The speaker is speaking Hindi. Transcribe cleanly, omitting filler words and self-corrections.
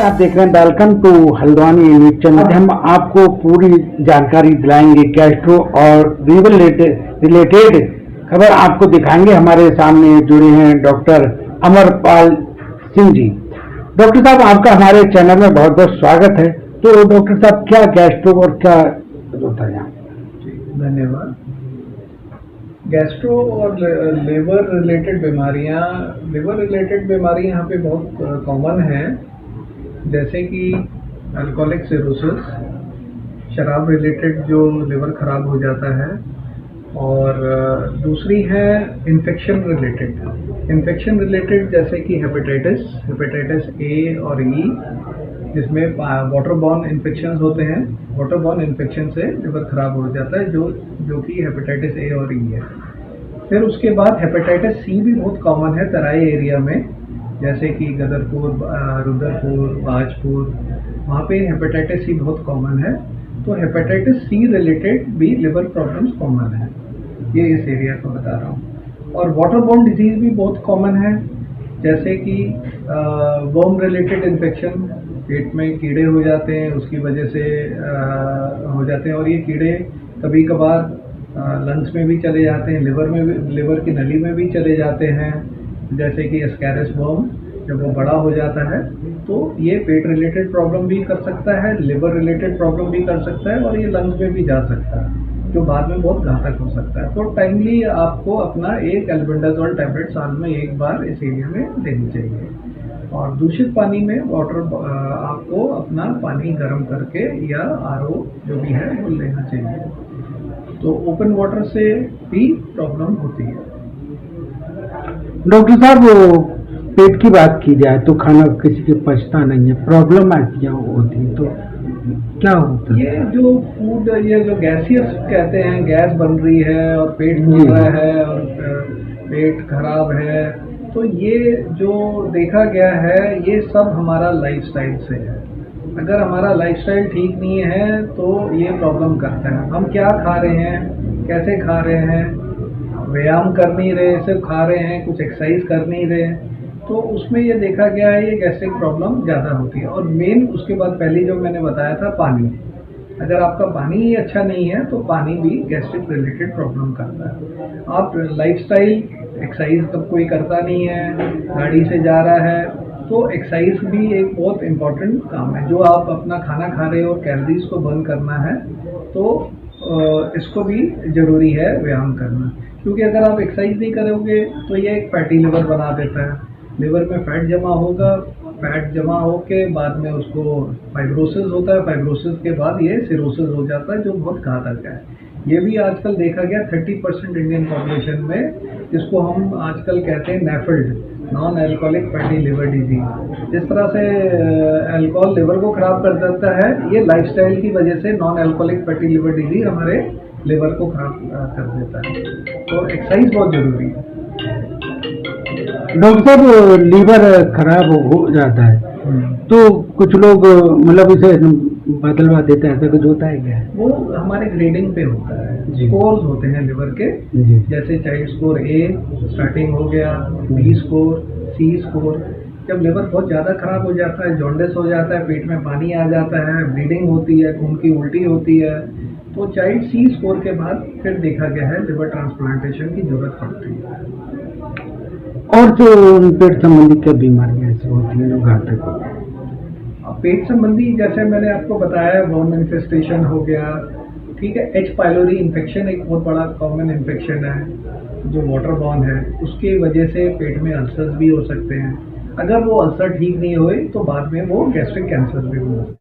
आप देख रहे हैं welcome to Haldwani news channel. हम आपको पूरी जानकारी दिलाएंगे गैस्ट्रो और लीवर रिलेटेड खबर आपको दिखाएंगे। हमारे सामने जुड़े हैं डॉक्टर अमरपाल सिंह जी। डॉक्टर साहब, आपका हमारे चैनल में बहुत बहुत स्वागत है। तो डॉक्टर साहब, क्या गैस्ट्रो और क्या होता है? धन्यवाद। गैस्ट्रो और लिवर रिलेटेड बीमारियां यहाँ पे बहुत कॉमन हैं, जैसे कि अल्कोहलिक सिरोसिस, शराब रिलेटेड जो लिवर खराब हो जाता है, और दूसरी है इन्फेक्शन रिलेटेड जैसे कि हेपेटाइटिस ए और ई, जिसमें वाटर बॉर्न इन्फेक्शन होते हैं। वाटर बॉर्न इन्फेक्शन से लिवर खराब हो जाता है, जो कि हेपेटाइटिस ए और ई है। फिर उसके बाद हेपेटाइटिस सी भी बहुत कॉमन है तराई एरिया में, जैसे कि गदरपुर, रुद्रपुर, बाजपुर, वहाँ पे हेपेटाइटिस सी बहुत कॉमन है। तो हेपेटाइटिस सी रिलेटेड भी लिवर प्रॉब्लम्स कॉमन है, ये इस एरिया को बता रहा हूँ। और वाटर बॉर्न डिजीज भी बहुत कॉमन है, जैसे कि वर्म रिलेटेड इन्फेक्शन, पेट में कीड़े हो जाते हैं, उसकी वजह से हो जाते हैं। और ये कीड़े कभी कभार लंग्स में भी चले जाते हैं, लिवर की नली में भी चले जाते हैं, जैसे कि एस्कैरिस वर्म। जब वो बड़ा हो जाता है तो ये पेट रिलेटेड प्रॉब्लम भी कर सकता है, लिवर रिलेटेड प्रॉब्लम भी कर सकता है, और ये लंग्स में भी जा सकता है, जो बाद में बहुत घातक हो सकता है। तो टाइमली आपको अपना एक एल्बेंडाजोल टैबलेट साल में एक बार इस एरिया में देनी चाहिए। और दूषित पानी में आपको अपना पानी गर्म करके या आरओ जो भी है वो लेना चाहिए। तो ओपन वाटर से भी प्रॉब्लम होती है। डॉक्टर साहब, वो पेट की बात की जाए तो खाना किसी के पचता नहीं है, प्रॉब्लम आती होती है, तो क्या होता है? ये जो फूड, ये जो गैसियस कहते हैं, गैस बन रही है और पेट फूल रहा है और पेट खराब है, तो ये जो देखा गया है ये सब हमारा लाइफस्टाइल से है। अगर हमारा लाइफस्टाइल ठीक नहीं है तो ये प्रॉब्लम करता है। हम क्या खा रहे हैं, कैसे खा रहे हैं, व्यायाम कर नहीं रहे, सिर्फ खा रहे हैं, कुछ एक्सरसाइज कर नहीं रहे, तो उसमें ये देखा गया है ये गैस्ट्रिक प्रॉब्लम ज़्यादा होती है। और मेन उसके बाद पहले जो मैंने बताया था, पानी। अगर आपका पानी ही अच्छा नहीं है तो पानी भी गैस्ट्रिक रिलेटेड प्रॉब्लम करता है। आप लाइफस्टाइल, एक्सरसाइज कब कोई करता नहीं है, गाड़ी से जा रहा है, तो एक्सरसाइज भी एक बहुत इम्पॉर्टेंट काम है। जो आप अपना खाना खा रहे हो, कैलोरीज को बर्न करना है, तो इसको भी ज़रूरी है व्यायाम करना। क्योंकि अगर आप एक्सरसाइज नहीं करोगे तो ये एक फैटी लिवर बना देता है। लिवर में फैट जमा होगा, फैट जमा होके बाद में उसको फाइब्रोसिस होता है, फाइब्रोसिस के बाद ये सिरोसिस हो जाता है, जो बहुत घातक है। ये भी आजकल देखा गया 30% इंडियन पॉपुलेशन में, जिसको हम आजकल कहते हैं NAFLD, non alcoholic fatty liver disease. जिस तरह से अल्कोहल लिवर को खराब कर देता है, ये लाइफस्टाइल की वजह से non alcoholic fatty liver disease हमारे लिवर को खराब कर देता है। तो एक्सरसाइज बहुत जरूरी है। डॉक्टर साहब, लीवर खराब हो जाता है तो कुछ लोग मतलब इसे बदलवा देते हैं, ऐसा कुछ होता है क्या? वो हमारे ग्रेडिंग पे होता है, स्कोर्स होते हैं लिवर के, जैसे चाइल्ड स्कोर ए स्टार्टिंग हो गया, बी स्कोर, सी स्कोर। जब लिवर बहुत ज़्यादा खराब हो जाता है, जॉन्डिस हो जाता है, पेट में पानी आ जाता है, ब्लीडिंग होती है, खून की उल्टी होती है, तो चाइल्ड सी स्कोर के बाद फिर देखा गया है लिवर ट्रांसप्लांटेशन की जरूरत पड़ती है। और जो पेट संबंधी क्या बीमारियां ऐसी होती हैं जो घातक होती हैं? पेट संबंधी जैसे मैंने आपको बताया, वर्म इन्फेस्टेशन हो गया, ठीक है। एच पाइलोरी इन्फेक्शन एक बहुत बड़ा कॉमन इन्फेक्शन है जो वाटर बॉर्न है, उसकी वजह से पेट में अल्सर्स भी हो सकते हैं। अगर वो अल्सर ठीक नहीं हुए तो बाद में वो गैस्ट्रिक कैंसर भी हो सकते हैं।